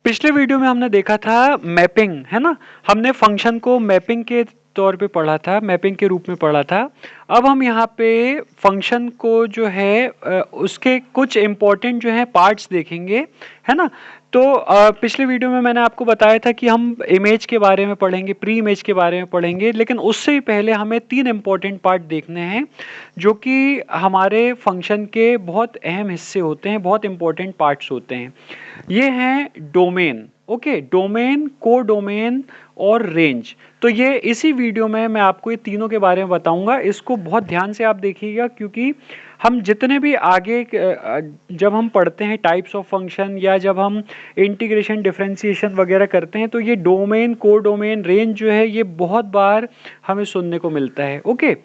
पिछले वीडियो में हमने देखा था मैपिंग, है ना। हमने फंक्शन को मैपिंग के तौर पे पढ़ा था, मैपिंग के रूप में पढ़ा था। अब हम यहाँ पे फंक्शन को जो है उसके कुछ इंपॉर्टेंट जो है पार्ट्स देखेंगे, है ना। तो पिछले वीडियो में मैंने आपको बताया था कि हम इमेज के बारे में पढ़ेंगे, प्री इमेज के बारे में पढ़ेंगे, लेकिन उससे ही पहले हमें 3 इंपॉर्टेंट पार्ट देखने हैं जो कि हमारे फंक्शन के बहुत अहम हिस्से होते हैं, बहुत इंपॉर्टेंट पार्ट्स होते हैं। ये हैं डोमेन, ओके, डोमेन, कोडोमेन और रेंज। तो ये इसी वीडियो में मैं आपको ये तीनों के बारे में बताऊंगा। इसको बहुत ध्यान से आप देखिएगा, क्योंकि हम जितने भी आगे जब हम पढ़ते हैं टाइप्स ऑफ फंक्शन या जब हम इंटीग्रेशन डिफरेंशिएशन वगैरह करते हैं, तो ये डोमेन, कोडोमेन, रेंज जो है ये बहुत बार हमें सुनने को मिलता है। ओके,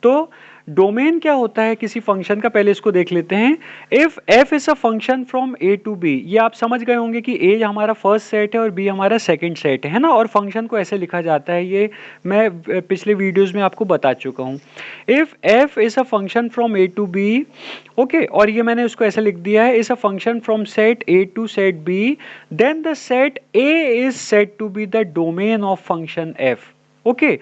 तो डोमेन क्या होता है किसी फंक्शन का, पहले इसको देख लेते हैं। If F is a function from A to B, ये आप समझ गए होंगे कि ए हमारा फर्स्ट सेट है और बी हमारा सेकंड सेट है ना। और फंक्शन को ऐसे लिखा जाता है, ये मैं पिछले वीडियोस में आपको बता चुका हूं। If F is a function from A to B, okay, और ये मैंने उसको ऐसे लिख दिया है, is a function from set A to set B, then the set A is said to be the domain of function F. Okay,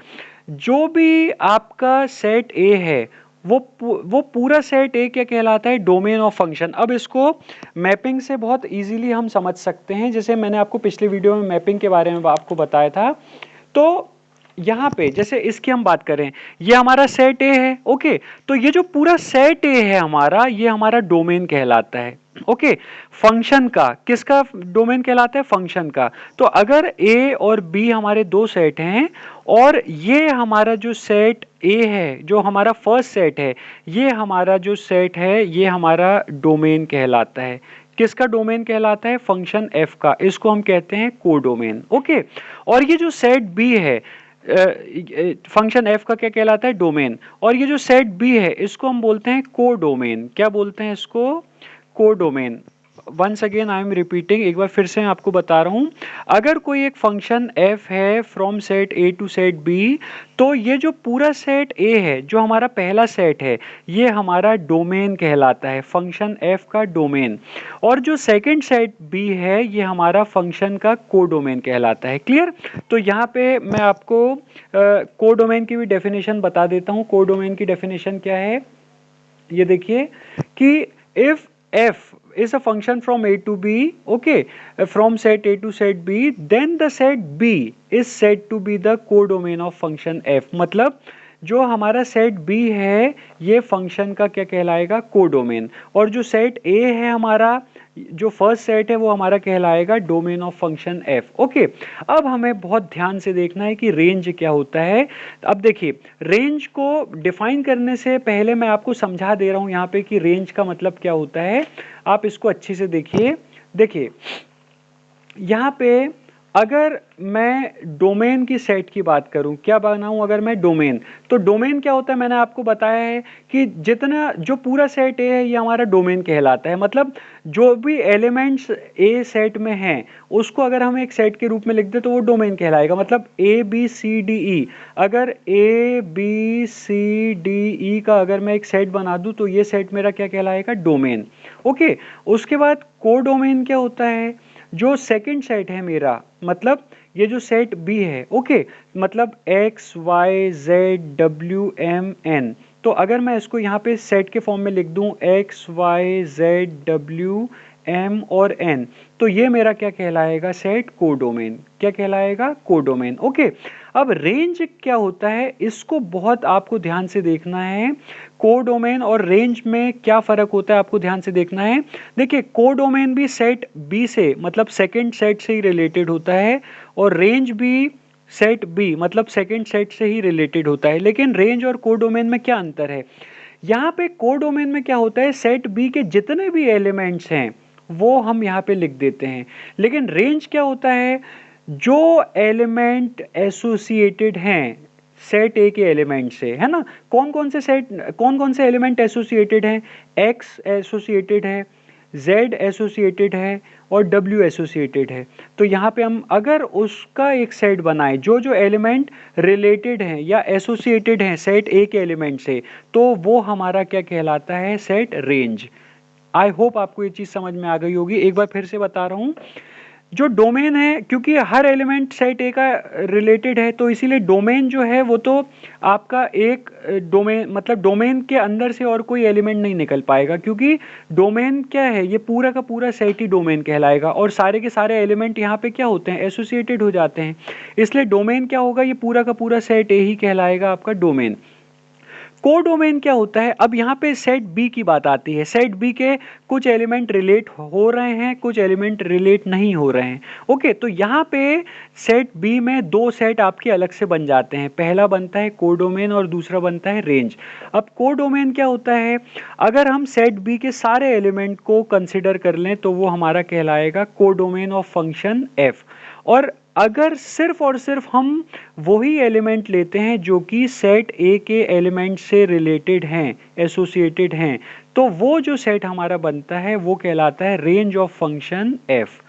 जो भी आपका सेट ए है वो पूरा सेट ए क्या कहलाता है, डोमेन ऑफ फंक्शन। अब इसको मैपिंग से बहुत इजीली हम समझ सकते हैं, जैसे मैंने आपको पिछले वीडियो में मैपिंग के बारे में आपको बताया था। तो यहाँ पे जैसे इसकी हम बात करें, ये हमारा सेट ए है, ओके, तो ये जो पूरा सेट ए है हमारा, ये हमारा डोमेन कहलाता है। ओके, फंक्शन का, किसका डोमेन कहलाता है, फंक्शन का। तो अगर ए और बी हमारे दो सेट हैं और ये हमारा जो सेट ए है, जो हमारा फर्स्ट सेट है, ये हमारा जो सेट है ये हमारा डोमेन कहलाता है। किसका डोमेन कहलाता है, फंक्शन एफ का। इसको हम कहते हैं कोडोमेन। ओके, और ये जो सेट बी है, फंक्शन एफ का क्या कहलाता है, डोमेन। और ये जो सेट बी है इसको हम बोलते हैं कोडोमेन। क्या बोलते हैं इसको, codomain. Once again I am repeating, एक बार फिर से मैं आपको बता रहा हूं। अगर कोई एक फंक्शन f है from set a to set b, तो ये जो पूरा सेट a है, जो हमारा पहला सेट है, ये हमारा डोमेन कहलाता है, फंक्शन f का डोमेन। और जो सेकंड सेट b है, ये हमारा फंक्शन का कोडोमेन कहलाता है। क्लियर। तो यहाँ पे मैं आपको कोडोमेन की भी डेफिनेशन बता देता हूँ। कोडोमेन की डेफिनेशन क्या है, ये देखिए कि if f is a function from a to b, okay, from set a to set b, then the set b is said to be the codomain of function f। मतलब जो हमारा set b है ये function का क्या कहलाएगा, codomain. और जो सेट a है हमारा, जो फर्स्ट सेट है, वो हमारा कहलाएगा domain of function f। Okay, अब हमें बहुत ध्यान से देखना है कि रेंज क्या होता है। अब देखिए, रेंज को डिफाइन करने से पहले मैं आपको समझा दे रहा हूं यहाँ पे कि रेंज का मतलब क्या होता है। आप इसको अच्छे से देखिए। देखिए यहाँ पे अगर मैं डोमेन की सेट की बात करूं, क्या बनाऊं अगर मैं डोमेन, तो डोमेन क्या होता है, मैंने आपको बताया है कि जितना जो पूरा सेट ए है ये हमारा डोमेन कहलाता है। मतलब जो भी एलिमेंट्स ए सेट में हैं उसको अगर हम एक सेट के रूप में लिख दे तो वो डोमेन कहलाएगा। मतलब A B C D E, अगर A B C D E का अगर मैं एक सेट बना दूं तो ये सेट मेरा क्या कहलाएगा, डोमेन। ओके, उसके बाद कोडोमेन क्या होता है, जो सेकंड सेट है मेरा, मतलब ये जो सेट बी है, ओके, मतलब X Y Z W M N. तो अगर मैं इसको यहाँ पे सेट के फॉर्म में लिख दूं X Y Z W M और एन, तो ये मेरा क्या कहलाएगा, सेट कोडोमेन। क्या कहलाएगा, कोडोमेन। ओके, अब रेंज क्या होता है, इसको बहुत आपको ध्यान से देखना है। कोडोमेन और रेंज में क्या फर्क होता है आपको ध्यान से देखना है। देखिए, कोडोमेन भी सेट बी से, मतलब सेकंड सेट से ही रिलेटेड होता है, और रेंज भी सेट बी मतलब सेकंड सेट से ही रिलेटेड होता है। लेकिन रेंज और कोडोमेन में क्या अंतर है, यहाँ पे कोडोमेन में क्या होता है, सेट बी के जितने भी एलिमेंट्स हैं वो हम यहाँ पे लिख देते हैं। लेकिन रेंज क्या होता है, जो एलिमेंट एसोसिएटेड हैं सेट ए के एलिमेंट से, है ना। कौन कौन से एलिमेंट एसोसिएटेड हैं, एक्स एसोसिएटेड है, जेड एसोसिएटेड है और डब्ल्यू एसोसिएटेड है। तो यहाँ पे हम अगर उसका एक सेट बनाए जो जो एलिमेंट रिलेटेड हैं या एसोसिएटेड हैं सेट ए के एलिमेंट से, तो वो हमारा क्या कहलाता है, सेट रेंज। आई होप आपको ये चीज समझ में आ गई होगी। एक बार फिर से बता रहा हूं, जो डोमेन है, क्योंकि हर एलिमेंट सेट ए का रिलेटेड है, तो इसीलिए डोमेन जो है वो तो आपका एक डोमेन, मतलब डोमेन के अंदर से और कोई एलिमेंट नहीं निकल पाएगा, क्योंकि डोमेन क्या है, ये पूरा का पूरा सेट ही डोमेन कहलाएगा, और सारे के सारे एलिमेंट यहाँ पे क्या होते हैं, एसोसिएटेड हो जाते हैं, इसलिए डोमेन क्या होगा, ये पूरा का पूरा सेट ए ही कहलाएगा आपका डोमेन। कोडोमेन क्या होता है, अब यहाँ पे सेट बी की बात आती है। सेट बी के कुछ एलिमेंट रिलेट हो रहे हैं, कुछ एलिमेंट रिलेट नहीं हो रहे हैं। ओके, तो यहाँ पे सेट बी में दो सेट आपके अलग से बन जाते हैं, पहला बनता है कोडोमेन और दूसरा बनता है रेंज। अब कोडोमेन क्या होता है, अगर हम सेट बी के सारे एलिमेंट को कंसिडर कर लें तो वो हमारा कहलाएगा कोडोमेन ऑफ फंक्शन एफ। और अगर सिर्फ और सिर्फ हम वही एलिमेंट लेते हैं जो कि सेट ए के एलिमेंट से रिलेटेड हैं, एसोसिएटेड हैं, तो वो जो सेट हमारा बनता है वो कहलाता है range of function F.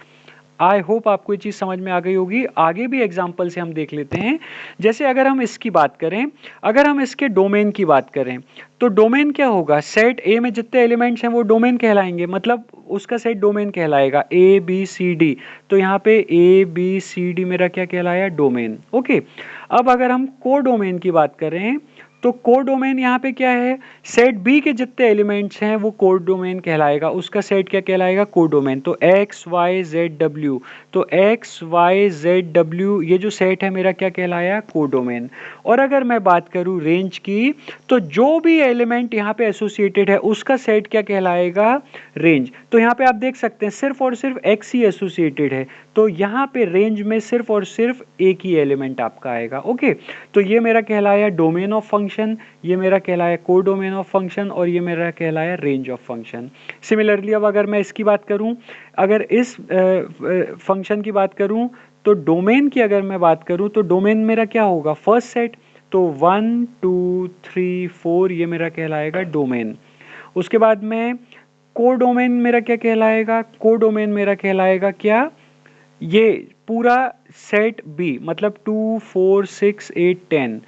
I hope आपको ये चीज़ समझ में आ गई होगी। आगे भी एग्जाम्पल से हम देख लेते हैं। जैसे अगर हम इसकी बात करें, अगर हम इसके डोमेन की बात करें, तो डोमेन क्या होगा, सेट ए में जितने एलिमेंट्स हैं वो डोमेन कहलाएंगे, मतलब उसका सेट डोमेन कहलाएगा ए बी सी डी। तो यहाँ पे ए बी सी डी मेरा क्या कहलाया, डोमेन। ओके, अब अगर हम को डोमेन की बात करें, तो कोड डोमेन यहाँ पे क्या है, सेट बी के जितने एलिमेंट्स हैं वो कोड डोमेन कहलाएगा, उसका सेट क्या कहलाएगा, कोड डोमेन। तो एक्स वाई जेड डब्ल्यू, तो एक्स वाई जेड डब्ल्यू ये जो सेट है मेरा क्या कहलाया, कोड डोमेन। और अगर मैं बात करूँ रेंज की, तो जो भी एलिमेंट यहाँ पे एसोसिएटेड है उसका सेट क्या कहलाएगा, रेंज। तो यहाँ पे आप देख सकते हैं सिर्फ और सिर्फ एक्स ही एसोसिएटेड है, तो यहाँ पे रेंज में सिर्फ और सिर्फ एक ही एलिमेंट आपका आएगा। ओके, तो ये मेरा कहलाया डोमेन ऑफ फंक्शन, ये मेरा कहलाया कोडोमेन ऑफ फंक्शन, और ये मेरा कहलाया रेंज ऑफ फंक्शन। सिमिलरली अब अगर मैं इसकी बात करूं, अगर इस फंक्शन की बात करूं, तो डोमेन की अगर मैं बात करूं तो डोमेन मेरा क्या होगा, फर्स्ट सेट। तो 1 2 3 4 ये मेरा कहलाएगा डोमेन। उसके बाद में कोडोमेन मेरा क्या कहलाएगा, कोडोमेन मेरा कहलाएगा क्या, ये पूरा सेट बी, मतलब 2 4 6 8 10,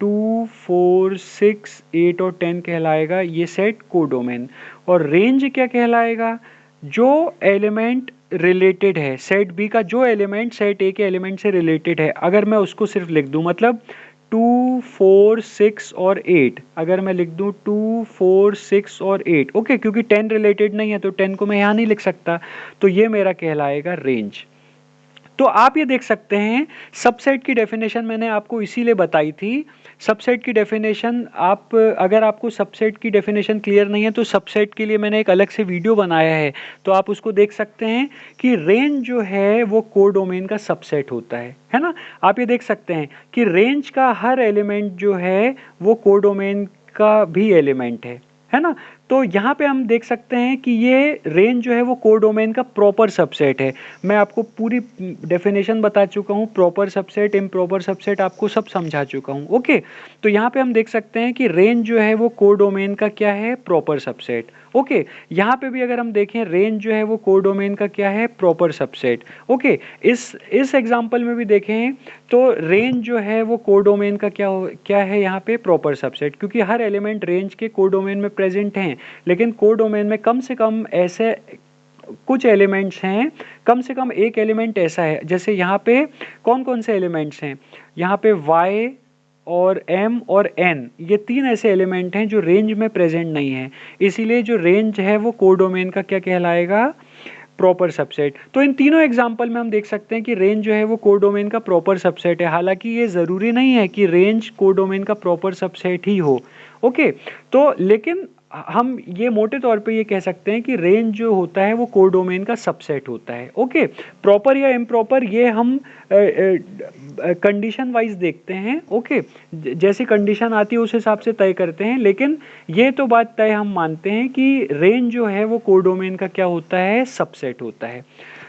2 4 6 8 और 10 कहलाएगा ये सेट कोडोमेन। और रेंज क्या कहलाएगा, जो एलिमेंट रिलेटेड है, सेट बी का जो एलिमेंट सेट ए के एलिमेंट से रिलेटेड है, अगर मैं उसको सिर्फ लिख दूं, मतलब 2 4 6 और 8, अगर मैं लिख दूं 2 4 6 और 8, ओके, क्योंकि 10 रिलेटेड नहीं है तो 10 को मैं यहाँ नहीं लिख सकता, तो ये मेरा कहलाएगा रेंज। तो आप ये देख सकते हैं, सबसेट की डेफिनेशन मैंने आपको इसीलिए बताई थी। सबसेट की डेफिनेशन, आप अगर आपको सबसेट की डेफिनेशन क्लियर नहीं है तो सबसेट के लिए मैंने एक अलग से वीडियो बनाया है, तो आप उसको देख सकते हैं कि रेंज जो है वो कोडोमेन का सबसेट होता है ना। आप ये देख सकते हैं कि रेंज का हर एलिमेंट जो है वो कोडोमेन का भी एलिमेंट है ना। तो यहाँ पे हम देख सकते हैं कि ये रेंज जो है वो कोडोमेन का प्रॉपर सबसेट है। मैं आपको पूरी डेफिनेशन बता चुका हूँ, प्रॉपर सबसेट, इम्प्रॉपर सबसेट आपको सब समझा चुका हूँ। ओके, तो यहाँ पे हम देख सकते हैं कि रेंज जो है वो कोडोमेन का क्या है, प्रॉपर सबसेट। ओके, यहाँ पे भी अगर हम देखें रेंज जो है वो कोडोमेन का क्या है, प्रॉपर सबसेट। ओके, इस एग्जांपल में भी देखें तो रेंज जो है वो कोडोमेन का क्या है यहाँ पे, प्रॉपर सबसेट, क्योंकि हर एलिमेंट रेंज के कोडोमेन में प्रेजेंट हैं, लेकिन कोडोमेन में कम से कम ऐसे कुछ एलिमेंट्स हैं, कम से कम एक एलिमेंट ऐसा है, जैसे यहाँ पे कौन कौन से एलिमेंट्स हैं, यहाँ पे y और m और n, ये तीन ऐसे एलिमेंट हैं जो रेंज में प्रेजेंट नहीं है, इसीलिए जो रेंज है वो कोडोमेन का क्या कहलाएगा, प्रॉपर सबसेट। तो इन तीनों एग्जाम्पल में हम देख सकते हैं कि रेंज जो है वो कोडोमेन का प्रॉपर सबसेट है। हालांकि ये ज़रूरी नहीं है कि रेंज कोडोमेन का प्रॉपर सबसेट ही हो। ओके, तो लेकिन हम ये मोटे तौर पे ये कह सकते हैं कि रेंज जो होता है वो कोडोमेन का सबसेट होता है। ओके, प्रॉपर या इम्प्रॉपर ये हम कंडीशन वाइज देखते हैं। ओके, जैसी कंडीशन आती है उस हिसाब से तय करते हैं, लेकिन ये तो बात तय हम मानते हैं कि रेंज जो है वो कोडोमेन का क्या होता है, सबसेट होता है।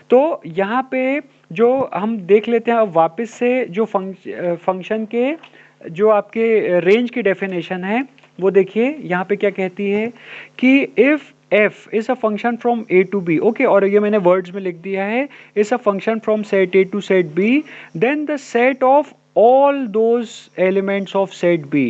तो यहाँ पे जो हम देख लेते हैं अब वापस से, जो फंक्शन के जो आपके रेंज की डेफिनेशन है वो देखिए यहाँ पे क्या कहती है कि if f is a function from a to b, okay, और ये मैंने वर्ड्स में लिख दिया है, is a function from set a to set b, then the set of all those elements of set b,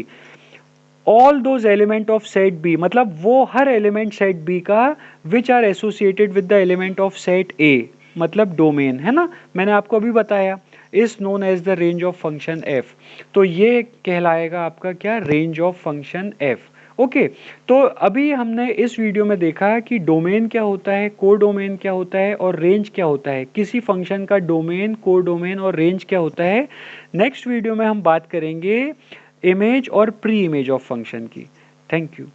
all those element of set b, मतलब वो हर element set b का which are associated with the element of set a, मतलब domain, है ना, मैंने आपको अभी बताया, is known as the range of function F. तो ये कहलाएगा आपका क्या, range of function F. Okay, तो अभी हमने इस वीडियो में देखा कि डोमेन क्या होता है, कोडोमेन क्या होता है और रेंज क्या होता है, किसी फंक्शन का डोमेन, कोडोमेन और रेंज क्या होता है। नेक्स्ट वीडियो में हम बात करेंगे इमेज और प्री इमेज ऑफ फंक्शन की। Thank you.